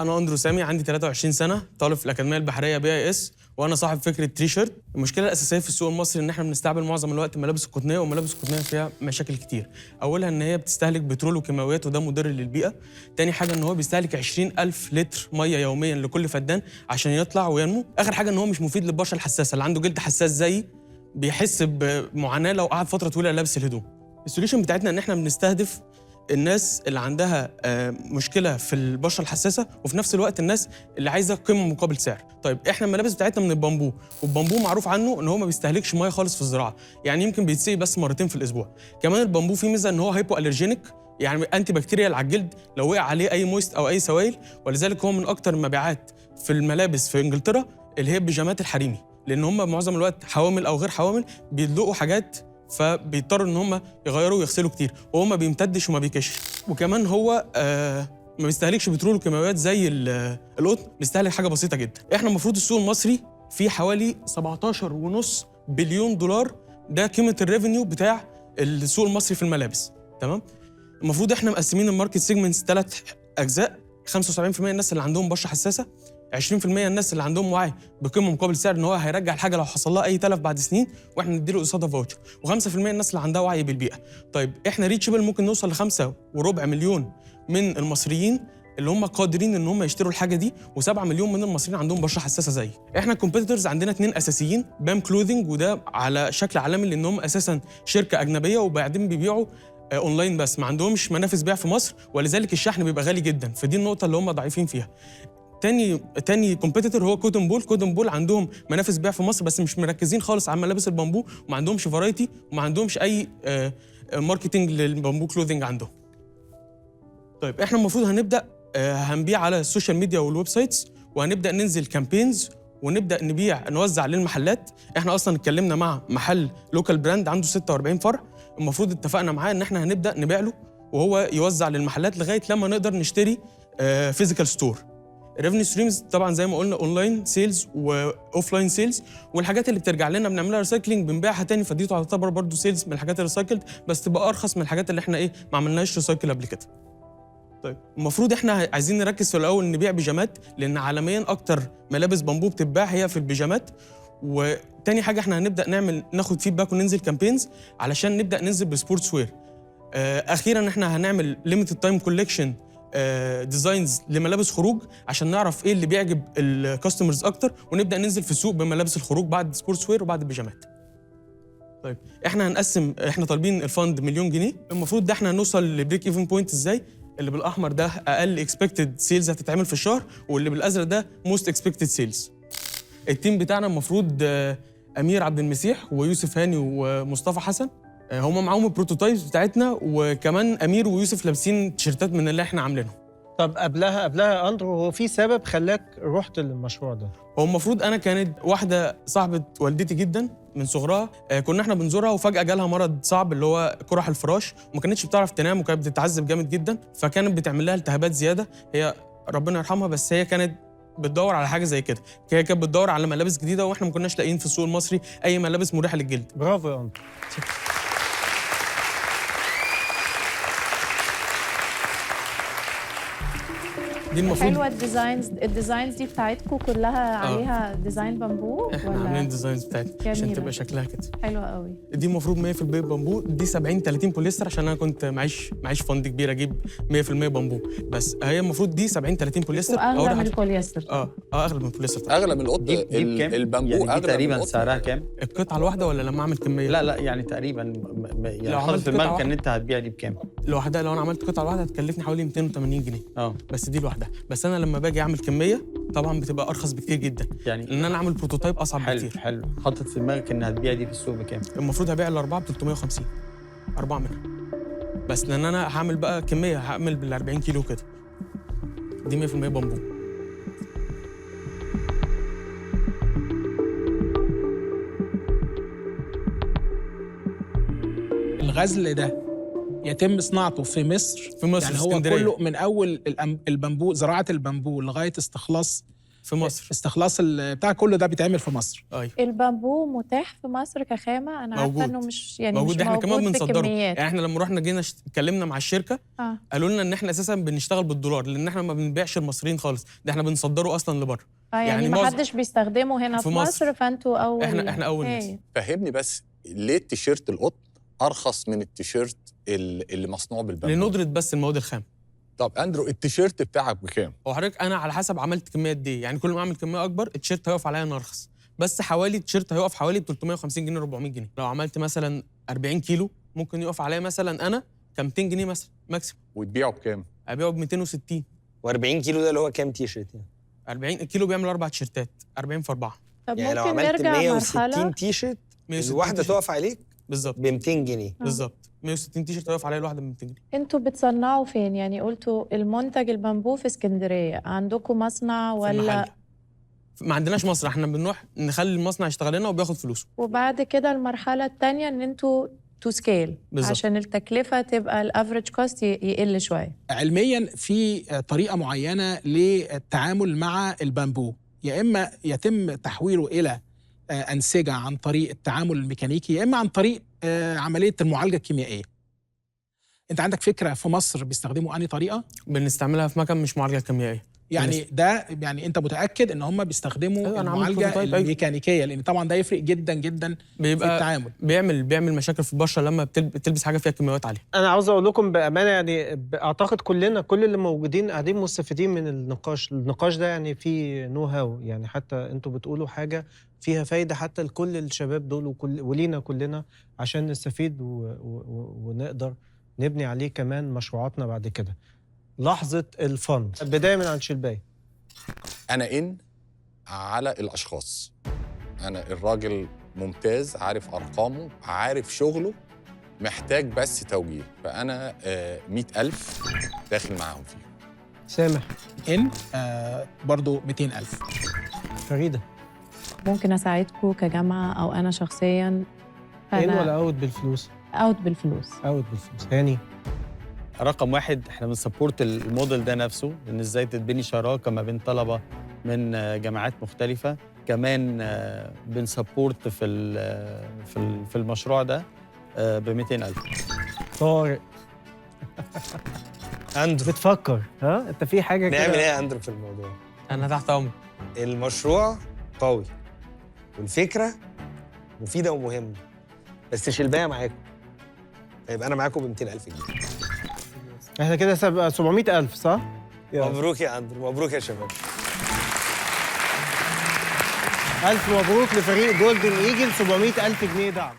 انا اندرو سامي، عندي 23 سنه، طالب في الاكاديميه البحريه BIS، وانا صاحب فكره تري شيرت. المشكله الاساسيه في السوق المصري ان احنا بنستعمل معظم الوقت ملابس القطنيه، والملابس القطنيه فيها مشاكل كتير. اولها ان هي بتستهلك بترول وكيماويات وده مضر للبيئه. تاني حاجه ان هو بيستهلك 20,000 لتر ميه يوميا لكل فدان عشان يطلع وينمو. اخر حاجه ان هو مش مفيد للبشره الحساسه اللي عنده جلد حساس زيي، بيحس بمعاناه لو قعد فتره طويله لابس الهدوم. السوليوشن بتاعتنا ان احنا بنستهدف الناس اللي عندها مشكله في البشره الحساسه، وفي نفس الوقت الناس اللي عايزه قيمه مقابل سعر. طيب احنا الملابس بتاعتنا من البامبو، والبامبو معروف عنه ان هو ما بيستهلكش ميه خالص في الزراعه، يعني يمكن بيتسقي بس مرتين في الاسبوع. كمان البامبو فيه ميزه ان هو هايبو الرجينيك، يعني انتي بكتيريال على الجلد لو وقع عليه اي مويست او اي سوائل، ولذلك هو من اكتر المبيعات في الملابس في انجلترا اللي هي البيجامات الحريمي، لان هم معظم الوقت حوامل او غير حوامل بيدلقوا حاجات، فبيضطروا ان هم يغيروا ويغسلوا كتير، وهو ما بيمتدش وما بيكش. وكمان هو ما بيستهلكش بترول وكيماويات زي القطن، بيستهلك حاجه بسيطه جدا. احنا المفروض السوق المصري فيه حوالي 17.5 بليون دولار، ده قيمه الريفينيو بتاع السوق المصري في الملابس. تمام. المفروض احنا مقسمين الماركت سيجمنتس 3 اجزاء: 75% الناس اللي عندهم بشره حساسه، 20% الناس اللي عندهم وعي بقيمه مقابل سعر ان هو هيرجع الحاجه لو حصل لها اي تلف بعد سنين واحنا نديله قصادها فاوتشر، و5% الناس اللي عندها وعي بالبيئه. طيب احنا ريتشبل ممكن نوصل ل5.25 مليون من المصريين اللي هم قادرين ان هم يشتروا الحاجه دي، و7 مليون من المصريين عندهم بشره حساسه زي. احنا الكومبيتيتورز عندنا 2 اساسيين: بام كلوذنج، وده على شكل عالمي لان هم اساسا شركه اجنبيه وبعدين بيبيعوا اونلاين بس، ما عندهمش منافذ بيع في مصر، ولذلك الشحن بيبقى غالي جدا، فدي النقطه اللي هم ضعيفين فيها. تاني كومبيتيتور هو كوتن بول. كوتن بول عندهم منافذ بيع في مصر بس مش مركزين خالص على ملابس البامبو، وما عندهمش فرايتي وما عندهمش اي ماركتنج للبامبو كلوذنج عندهم. طيب احنا المفروض هنبدا هنبيع على السوشيال ميديا والويب سايتس، وهنبدا ننزل كامبينز ونبدا نوزع للمحلات. احنا اصلا اتكلمنا مع محل لوكال براند عنده 46 فرع، المفروض اتفقنا معاه ان احنا هنبدا نبيع له وهو يوزع للمحلات لغايه لما نقدر نشتري فيزيكال ستور. الريفنيو ستريمز طبعا زي ما قلنا اونلاين سيلز واوفلاين سيلز، والحاجات اللي بترجع لنا بنعملها ريسايكلينج بنبيعها تاني، فدي تعتبر برضو سيلز من الحاجات الريسايكلد، بس تبقى ارخص من الحاجات اللي احنا ما عملناش ريسايكل قبل كده. طيب المفروض احنا عايزين نركز في الاول نبيع بيجامات، لان عالميا اكتر ملابس بامبو بتتباع هي في البيجامات. وتاني حاجه احنا هنبدا ناخد فيدباك وننزل كامبينز علشان نبدا ننزل بسبورتس وير. اخيرا احنا هنعمل ليميتد تايم كولكشن ديزاينز لملابس خروج عشان نعرف ايه اللي بيعجب الكاستمرز اكتر، ونبدا ننزل في السوق بملابس الخروج بعد سبورتس وير وبعد البيجامات. طيب احنا طالبين الفند مليون جنيه. المفروض ده احنا هنوصل لبريك ايفن بوينت ازاي؟ اللي بالاحمر ده اقل اكسبكتد سيلز هتتعمل في الشهر، واللي بالازرق ده موست اكسبكتد سيلز. التيم بتاعنا المفروض امير عبد المسيح ويوسف هاني ومصطفى حسن، هم معاهم البروتوتايبس بتاعتنا، وكمان امير ويوسف لابسين تيشيرتات من اللي احنا عاملينهم. طب قبلها اندرو، هو في سبب خلاك رحت للمشروع ده؟ هو المفروض انا كانت واحده صاحبه والدتي جدا من صغرها، كنا احنا بنزورها وفجاه جالها مرض صعب اللي هو قرح الفراش، وما كانتش بتعرف تنام وكانت بتتعذب جامد جدا، فكانت بتعمل لها التهابات زياده. هي ربنا يرحمها، بس هي كانت بتدور على حاجه زي كده، هي كانت بتدور على ملابس جديده، واحنا ما كناش لاقيين في السوق المصري اي ملابس مريحه للجلد. برافو يا اندرو. دي المفروض حلوه الديزاينز دي بتاعتكم كلها عليها ديزاين بامبو، احنا عاملين الديزاينز بتاعتنا عشان تبقى شكلها كده حلوه قوي. دي المفروض 100% بامبو، دي 70-30 بوليستر عشان انا كنت معيش فند كبير اجيب 100% بامبو، بس هي المفروض دي 70-30 بوليستر، اغلى من البوليستر. اغلى من البوليستر، اغلى من القطن. البامبو يعني اغلى تقريبا سعرها كام؟ القطعه الواحده ولا لما اعمل كميه؟ لا يعني تقريبا يعني لو عملت في دماغك ان انت هتبيع دي بكام؟ لوحدها لو انا عملت قطعه واحده هتكلفني حوالي 280 جنيه. بس دي لوحدها، بس انا لما باجي اعمل كميه طبعا بتبقى ارخص بكتير جدا، يعني لان انا اعمل بروتوتايب اصعب بكتير. حلو. حاطط في دماغك ان هتبيع دي في السوق بكام؟ المفروض هبيع الاربعه ب 350، 4 منها، بس لان انا هعمل بقى كميه، هعمل بال 40 كيلو كده. دي 100% بامبو. الغزل ده يتم صناعته في مصر يعني هو كله من اول البامبو، زراعه البامبو لغايه استخلاص في مصر. استخلاص بتاع كله ده بيتعمل في مصر. ايوه البامبو متاح في مصر كخامه؟ انا عارفه موجود. انه مش يعني موجود، مش احنا كمان موجود بنصدره. بكميات. يعني احنا لما رحنا جينا اتكلمنا مع الشركه قالوا لنا ان احنا اساسا بنشتغل بالدولار، لان احنا ما بنبيعش المصريين خالص، ده احنا بنصدره اصلا لبره. يعني ما حدش بيستخدمه هنا في مصر فانتوا اول. احنا اول ناس. فهمني بس ليه التيشيرت القطن ارخص من التيشيرت اللي مصنوع بالبامبو؟ لندرة بس المواد الخام. طب اندرو التيشيرت بتاعك بكام؟ هو حضرتك انا على حسب عملت كميه قد ايه، يعني كل ما اعمل كميه اكبر التيشيرت هيقف عليا انا ارخص، بس حوالي التيشيرت هيقف حوالي ب 350 جنيه 400 جنيه. لو عملت مثلا 40 كيلو ممكن يقف عليا مثلا انا ك 200 جنيه مثلا ماكسيموم. وتبيعه بكام؟ ابيعه ب 260. و40 كيلو ده اللي هو كام تيشيرت يعني؟ 40 كيلو بيعمل 4 تيشيرتات، 40 في 4. طب يعني لو ممكن عملت نرجع 160 مرحله تيشيرت 160 الواحده تيشيرت. تقف عليك بالظبط ب 200 جنيه. بالظبط 160 تيشيرت هيقف عليا الواحده ب 200 جنيه. انتوا بتصنعوا فين؟ يعني قلتوا المنتج البامبو في اسكندريه، عندكم مصنع في ولا؟ المحل. ما عندناش مصنع، احنا بنروح نخلي المصنع يشتغل لنا وبياخد فلوسه. وبعد كده المرحله الثانيه ان انتوا تو سكيل عشان التكلفه تبقى الافريج كوست يقل شويه. علميا في طريقه معينه للتعامل مع البامبو، يا اما يتم تحويله الى انسجه عن طريق التعامل الميكانيكي، يا اما عن طريق عمليه المعالجه الكيميائيه. انت عندك فكره في مصر بيستخدموا انهي طريقه؟ بنستعملها في مكان مش معالجه كيميائيه. يعني ده يعني انت متاكد ان هم بيستخدموا أيوة أنا عملت المعالجه بروتوتايب. أيوة. الميكانيكيه؟ لان طبعا ده يفرق جدا جدا بيبقى في التعامل. بيعمل مشاكل في البشره لما بتلبس حاجه فيها كيماويات عاليه. انا عاوز اقول لكم بامانه، يعني اعتقد كل اللي موجودين قاعدين مستفيدين من النقاش ده. يعني فيه نو هاو، يعني حتى انتوا بتقولوا حاجه فيها فايده حتى لكل الشباب دول ولينا كلنا، عشان نستفيد ونقدر نبني عليه كمان مشروعاتنا بعد كده. لحظه الفن، البدايه من عند شلباي. انا على الاشخاص، انا الراجل ممتاز، عارف ارقامه، عارف شغله، محتاج بس توجيه. فانا 100,000 داخل معاهم فيه. سامح. برضو 200,000. فريده. ممكن اساعدكم كجامعه او انا شخصيا؟ ان ولا اوت بالفلوس؟ اوت بالفلوس. اوت بالفلوس. هاني. رقم واحد احنا بنسبورت الموديل ده نفسه، ان ازاي تتبني شراكه ما بين طلبه من جامعات مختلفه. كمان بنسبورت في المشروع ده ب 200,000. طارق. اندرو بتفكر انت في حاجه كده؟ نعمل ايه يا اندرو في الموضوع؟ انا تحت امرك. المشروع قوي والفكره مفيده ومهمه، بس شلبايه معاكم، هيبقى انا معاكم ب 200,000 جنيه. احنا كده 700,000 صح؟ مبروك يا اندرو، مبروك يا شباب. ألف مبروك لفريق جولدن إيجل، 700,000 جنيه دعم.